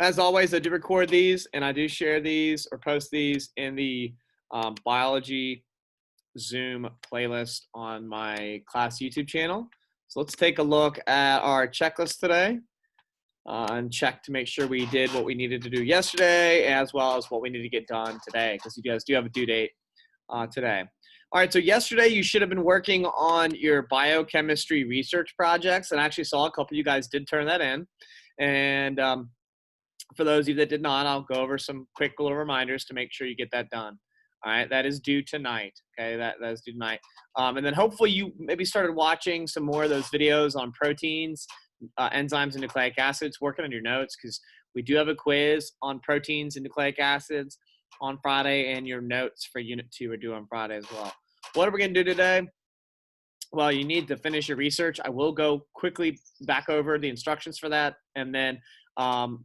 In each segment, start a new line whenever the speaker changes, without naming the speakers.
As always, I do record these and I do share these or post these in the biology Zoom playlist on my class YouTube channel. So let's take a look at our checklist today and check to make sure we did what we needed to do yesterday as well as what we need to get done today, because you guys do have a due date today. All right, so yesterday you should have been working on your biochemistry research projects, and I actually saw a couple of you guys did turn that in. And for those of you that did not, I'll go over some quick little reminders to make sure you get that done. All right, that is due tonight. Okay, that is due tonight. And then hopefully you maybe started watching some more of those videos on proteins, enzymes, and nucleic acids, working on your notes, because we do have a quiz on proteins and nucleic acids on Friday, and your notes for Unit 2 are due on Friday as well. What are we going to do today? Well, you need to finish your research. I will go quickly back over the instructions for that, and then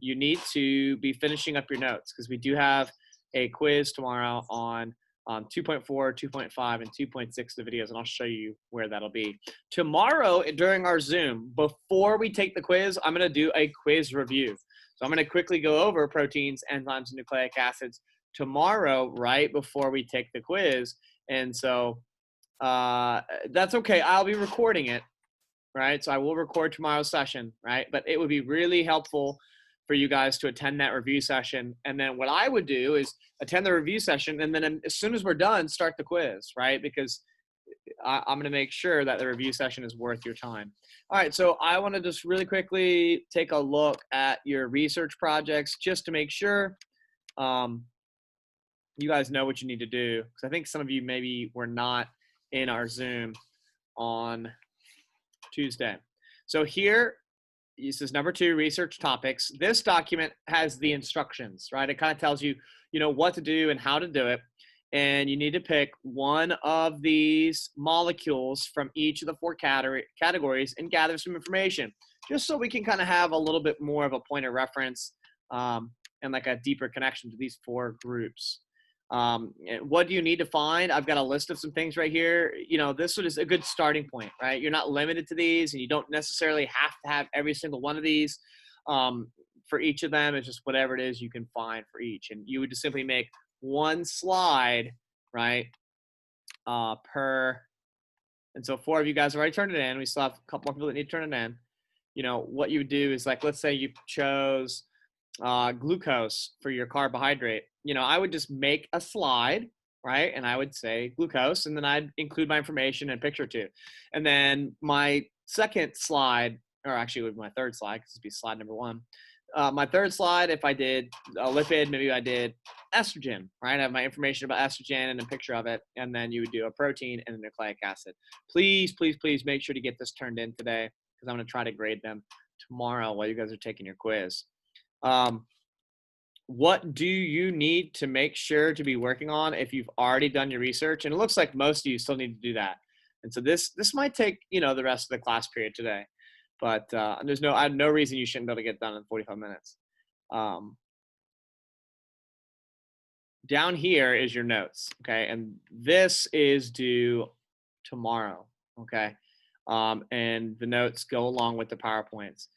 you need to be finishing up your notes, because we do have a quiz tomorrow on 2.4, 2.5, and 2.6 the videos, and I'll show you where that'll be. Tomorrow during our Zoom, before we take the quiz, I'm going to do a quiz review. So I'm going to quickly go over proteins, enzymes, and nucleic acids tomorrow right before we take the quiz. And so that's okay. I'll be recording it, right? So I will record tomorrow's session, right? But it would be really helpful for you guys to attend that review session. And then what I would do is attend the review session, and then as soon as we're done, start the quiz, right? Because I'm going to make sure that the review session is worth your time. All right, so I want to just really quickly take a look at your research projects just to make sure you guys know what you need to do, because I think some of you maybe were not in our Zoom on Tuesday. So here, this is number 2, research topics. This document has the instructions, right? It kind of tells you, what to do and how to do it. And you need to pick one of these molecules from each of the 4 categories and gather some information, just so we can kind of have a little bit more of a point of reference and like a deeper connection to these 4 groups. What do you need to find? I've got a list of some things right here. This is a good starting point, right? You're not limited to these, and you don't necessarily have to have every single one of these for each of them. It's just whatever it is you can find for each. And you would just simply make one slide, right, per. And so 4 of you guys already turned it in. We still have a couple more people that need to turn it in. What you would do is, like, let's say you chose glucose for your carbohydrate. I would just make a slide, right? And I would say glucose, and then I'd include my information and picture too. And then my second slide, or actually it would be my third slide, because it'd be slide number 1. My third slide, if I did a lipid, maybe I did estrogen, right? I have my information about estrogen and a picture of it. And then you would do a protein and a nucleic acid. Please, please, please make sure to get this turned in today, because I'm going to try to grade them tomorrow while you guys are taking your quiz. What do you need to make sure to be working on if you've already done your research? And it looks like most of you still need to do that. And so this might take, the rest of the class period today, but I have no reason you shouldn't be able to get done in 45 minutes. Down here is your notes, okay? And this is due tomorrow, okay? And the notes go along with the PowerPoints.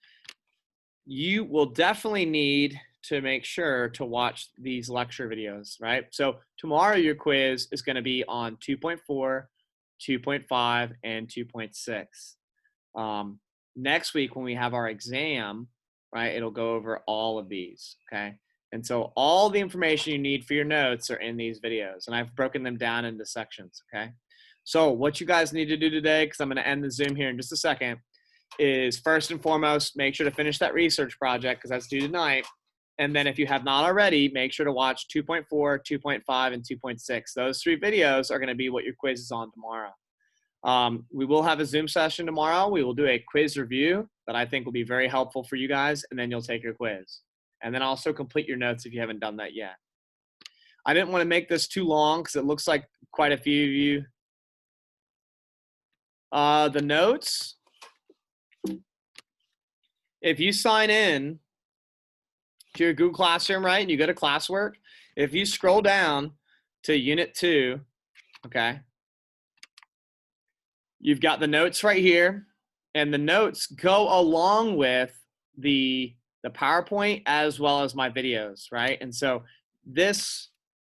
You will definitely need to make sure to watch these lecture videos, right? So tomorrow your quiz is going to be on 2.4, 2.5, and 2.6. Next week when we have our exam, right, it'll go over all of these, okay? And so all the information you need for your notes are in these videos, and I've broken them down into sections, okay? So what you guys need to do today, because I'm going to end the Zoom here in just a second, is first and foremost, make sure to finish that research project, because that's due tonight. And then if you have not already, make sure to watch 2.4, 2.5, and 2.6. Those 3 videos are going to be what your quiz is on tomorrow. We will have a Zoom session tomorrow. We will do a quiz review that I think will be very helpful for you guys, and then you'll take your quiz. And then also complete your notes if you haven't done that yet. I didn't want to make this too long because it looks like quite a few of you. The notes, if you sign in to your Google Classroom, right, and you go to classwork, if you scroll down to Unit 2, okay, you've got the notes right here, and the notes go along with the the PowerPoint as well as my videos, right? And so this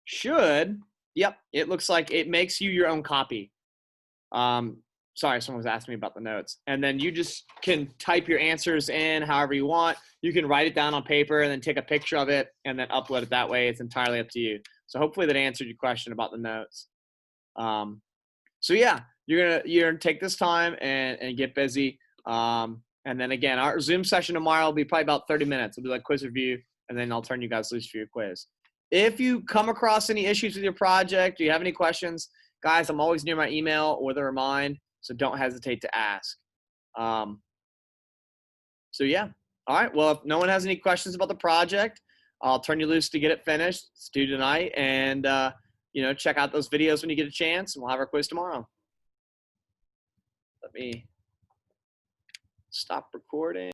should, yep, it looks like it makes you your own copy. Sorry, someone was asking me about the notes. And then you just can type your answers in however you want. You can write it down on paper and then take a picture of it and then upload it that way. It's entirely up to you. So hopefully that answered your question about the notes. So yeah, you're gonna take this time and get busy. And then again, our Zoom session tomorrow will be probably about 30 minutes. It'll be like quiz review, and then I'll turn you guys loose for your quiz. If you come across any issues with your project, or you have any questions, guys, I'm always near my email or the Remind, so don't hesitate to ask. So yeah, all right. Well, if no one has any questions about the project, I'll turn you loose to get it finished. It's due tonight, and check out those videos when you get a chance, and we'll have our quiz tomorrow. Let me stop recording.